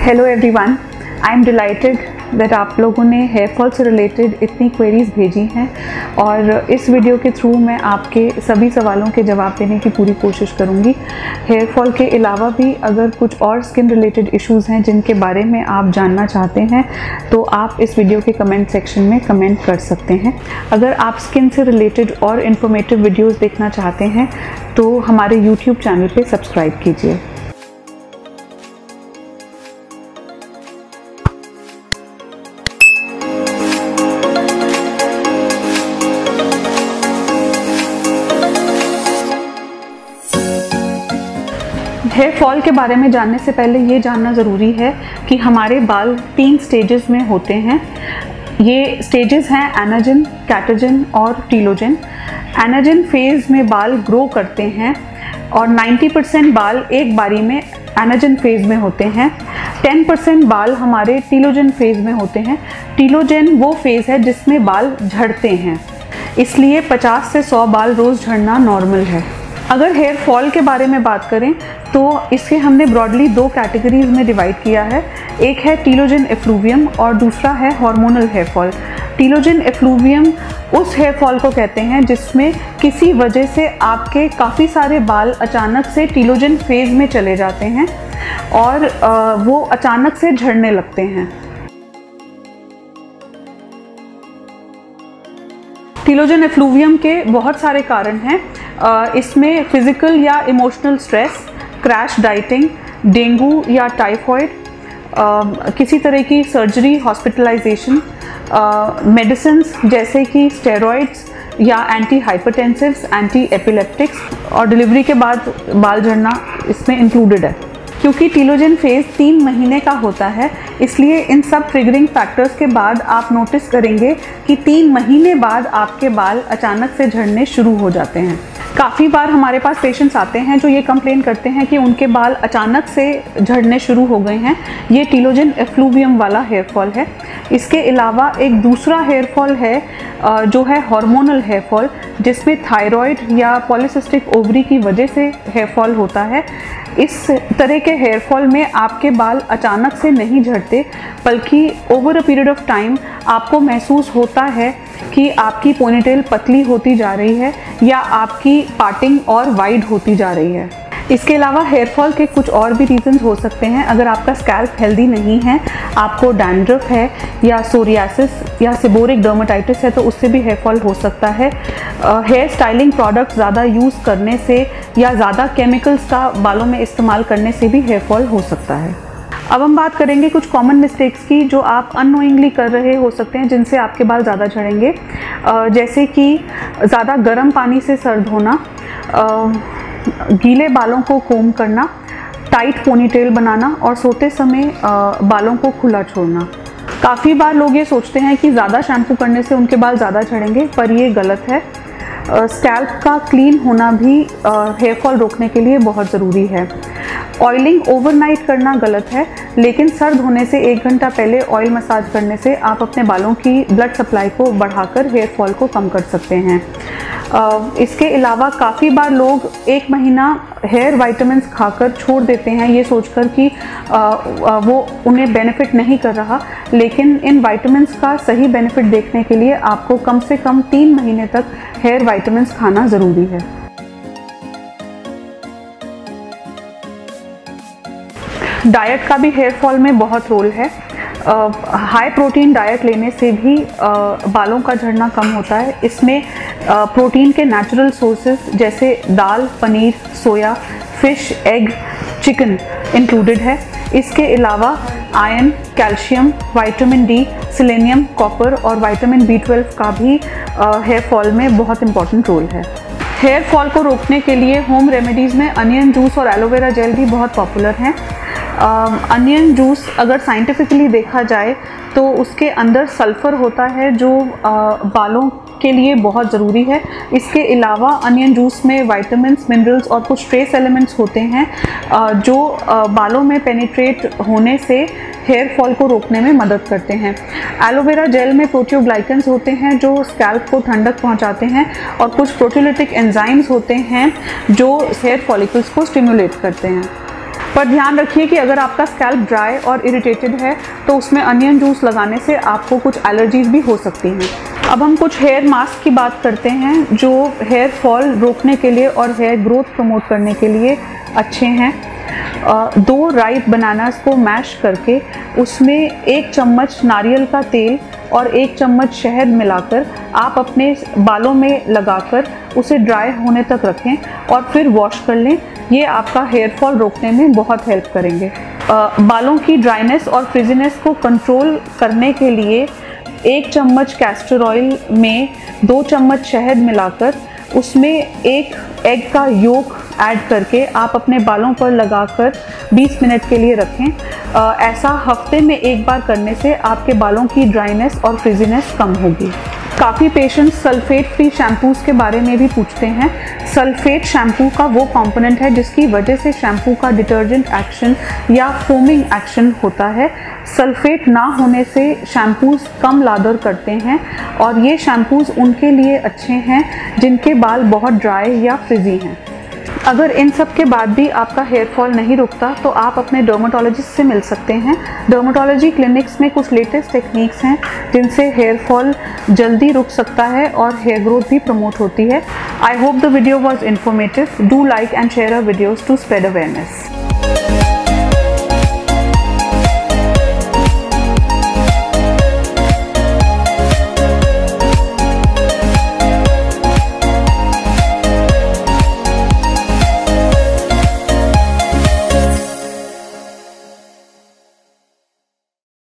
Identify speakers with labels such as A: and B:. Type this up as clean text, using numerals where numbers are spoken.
A: Hello everyone, I am delighted that आप लोगों ने हेयर फॉल से रिलेटेड इतनी क्वेरीज़ भेजी हैं और इस वीडियो के थ्रू मैं आपके सभी सवालों के जवाब देने की पूरी कोशिश करूंगी। हेयर फॉल के अलावा भी अगर कुछ और स्किन रिलेटेड इश्यूज़ हैं जिनके बारे में आप जानना चाहते हैं तो आप इस वीडियो के कमेंट सेक्शन में कमेंट कर सकते हैं। अगर आप स्किन से रिलेटेड और इन्फॉर्मेटिव वीडियोज़ देखना चाहते हैं तो हमारे यूट्यूब चैनल पर सब्सक्राइब कीजिए। हेयर फॉल के बारे में जानने से पहले ये जानना ज़रूरी है कि हमारे बाल 3 स्टेजेस में होते हैं। ये स्टेजेस हैं एनाजन, कैटाजन और टीलोजन। एनाजन फेज़ में बाल ग्रो करते हैं और 90% बाल एक बारी में एनाजन फेज़ में होते हैं। 10% बाल हमारे टीलोजन फेज़ में होते हैं। टीलोजन वो फेज़ है जिसमें बाल झड़ते हैं, इसलिए 50 से 100 बाल रोज़ झड़ना नॉर्मल है। अगर हेयर फॉल के बारे में बात करें तो इसके हमने ब्रॉडली 2 कैटेगरीज में डिवाइड किया है। एक है टीलोजन एफ्लूवियम और दूसरा है hormonal hair fall. Telogen effluvium उस हेयर फॉल को कहते हैं जिसमें किसी वजह से आपके काफ़ी सारे बाल अचानक से टीलोजन फेज़ में चले जाते हैं और वो अचानक से झड़ने लगते हैं। टीलोजन एफ्लूवियम के बहुत सारे कारण हैं। इसमें फिज़िकल या emotional stress, crash dieting, dengue या टाइफॉइड, किसी तरह की सर्जरी, हॉस्पिटलाइजेशन, मेडिसिन्स जैसे कि स्टेरॉइड्स या एंटी हाइपरटेंसिव्स, एंटी एपिलेप्टिक्स और डिलीवरी के बाद बाल झड़ना इसमें इंक्लूडेड है। क्योंकि टीलोजन फेज़ 3 महीने का होता है, इसलिए इन सब ट्रिगरिंग फैक्टर्स के बाद आप नोटिस करेंगे कि 3 महीने बाद आपके बाल अचानक से झड़ने शुरू हो जाते हैं। काफ़ी बार हमारे पास पेशेंट्स आते हैं जो ये कंप्लेन करते हैं कि उनके बाल अचानक से झड़ने शुरू हो गए हैं। ये टीलोजन एफ्लूवियम वाला हेयर फॉल है। इसके अलावा एक दूसरा हेयर फॉल है जो है हार्मोनल हेयर फॉल, जिसमें थायराइड या पॉलीसिस्टिक ओवरी की वजह से हेयर फॉल होता है। इस तरह के हेयर फॉल में आपके बाल अचानक से नहीं झड़ते, बल्कि over a period of time आपको महसूस होता है कि आपकी पोनीटेल पतली होती जा रही है या आपकी पार्टिंग और वाइड होती जा रही है। इसके अलावा हेयर फॉल के कुछ और भी रीजंस हो सकते हैं। अगर आपका स्कैल्प हेल्दी नहीं है, आपको डैंड्रफ है या सोरियासिस या सेबोरिक डर्मेटाइटिस है तो उससे भी हेयर फॉल हो सकता है। हेयर स्टाइलिंग प्रोडक्ट्स ज़्यादा यूज़ करने से या ज़्यादा केमिकल्स का बालों में इस्तेमाल करने से भी हेयर फॉल हो सकता है। अब हम बात करेंगे कुछ कॉमन मिस्टेक्स की जो आप अननोइंगली कर रहे हो सकते हैं जिनसे आपके बाल ज़्यादा झड़ेंगे, जैसे कि ज़्यादा गर्म पानी से सर धोना, गीले बालों को कोम करना, टाइट पोनीटेल बनाना और सोते समय बालों को खुला छोड़ना। काफ़ी बार लोग ये सोचते हैं कि ज़्यादा शैम्पू करने से उनके बाल ज़्यादा झड़ेंगे, पर ये गलत है। स्कैल्प का क्लीन होना भी हेयर फॉल रोकने के लिए बहुत ज़रूरी है। ऑयलिंग ओवरनाइट करना गलत है, लेकिन सर धोने से 1 घंटा पहले ऑयल मसाज करने से आप अपने बालों की ब्लड सप्लाई को बढ़ाकर हेयर फॉल को कम कर सकते हैं। इसके अलावा काफ़ी बार लोग 1 महीना हेयर वाइटामिन्स खाकर छोड़ देते हैं ये सोचकर कि वो उन्हें बेनिफिट नहीं कर रहा, लेकिन इन वाइटामिन्स का सही बेनिफिट देखने के लिए आपको कम से कम 3 महीने तक हेयर वाइटामिन्स खाना ज़रूरी है। डाइट का भी हेयर फॉल में बहुत रोल है। हाई प्रोटीन डाइट लेने से भी बालों का झड़ना कम होता है। इसमें प्रोटीन के नेचुरल सोर्सेज जैसे दाल, पनीर, सोया, फिश, एग, चिकन इंक्लूडेड है। इसके अलावा iron, calcium, vitamin D, selenium, copper और विटामिन B12 का भी हेयर फॉल में बहुत इम्पॉर्टेंट रोल है। हेयर फॉल को रोकने के लिए होम रेमेडीज़ में अनियन जूस और एलोवेरा जेल भी बहुत पॉपुलर हैं। अनियन जूस अगर साइंटिफिकली देखा जाए तो उसके अंदर सल्फ़र होता है जो बालों के लिए बहुत ज़रूरी है। इसके अलावा अनियन जूस में विटामिन्स, मिनरल्स और कुछ ट्रेस एलिमेंट्स होते हैं जो बालों में पेनिट्रेट होने से हेयर फॉल को रोकने में मदद करते हैं। एलोवेरा जेल में प्रोटियोग्लाइकन्स होते हैं जो स्कैल्प को ठंडक पहुंचाते हैं और कुछ प्रोटियोलिटिक एंजाइम्स होते हैं जो हेयर फॉलिकल्स को स्टिमुलेट करते हैं। पर ध्यान रखिए कि अगर आपका स्कैल्प ड्राई और इरिटेटेड है तो उसमें अनियन जूस लगाने से आपको कुछ एलर्जीज भी हो सकती हैं। अब हम कुछ हेयर मास्क की बात करते हैं जो हेयर फॉल रोकने के लिए और हेयर ग्रोथ प्रमोट करने के लिए अच्छे हैं। 2 राइप बनानास को मैश करके उसमें 1 चम्मच नारियल का तेल और 1 चम्मच शहद मिलाकर आप अपने बालों में लगाकर उसे ड्राई होने तक रखें और फिर वॉश कर लें। ये आपका हेयर फॉल रोकने में बहुत हेल्प करेंगे। बालों की ड्राइनेस और फ्रिजीनेस को कंट्रोल करने के लिए 1 चम्मच कैस्टर ऑयल में 2 चम्मच शहद मिलाकर उसमें 1 एग का योक ऐड करके आप अपने बालों पर लगाकर 20 मिनट के लिए रखें। ऐसा हफ्ते में 1 बार करने से आपके बालों की ड्राइनेस और फ्रिजीनेस कम होगी। काफ़ी पेशेंट्स सल्फेट फ्री शैम्पूज़ के बारे में भी पूछते हैं। सल्फेट शैम्पू का वो कंपोनेंट है जिसकी वजह से शैम्पू का डिटर्जेंट एक्शन या फोमिंग एक्शन होता है। सल्फेट ना होने से शैम्पूज़ कम लादर करते हैं और ये शैम्पूज़ उनके लिए अच्छे हैं जिनके बाल बहुत ड्राई या फ्रिजी हैं। अगर इन सब के बाद भी आपका हेयर फॉल नहीं रुकता तो आप अपने डर्मेटोलॉजिस्ट से मिल सकते हैं। डर्मेटोलॉजी क्लिनिक्स में कुछ लेटेस्ट टेक्निक्स हैं जिनसे हेयर फॉल जल्दी रुक सकता है और हेयर ग्रोथ भी प्रमोट होती है। I hope the video was informative. Do like and share our videos to spread awareness.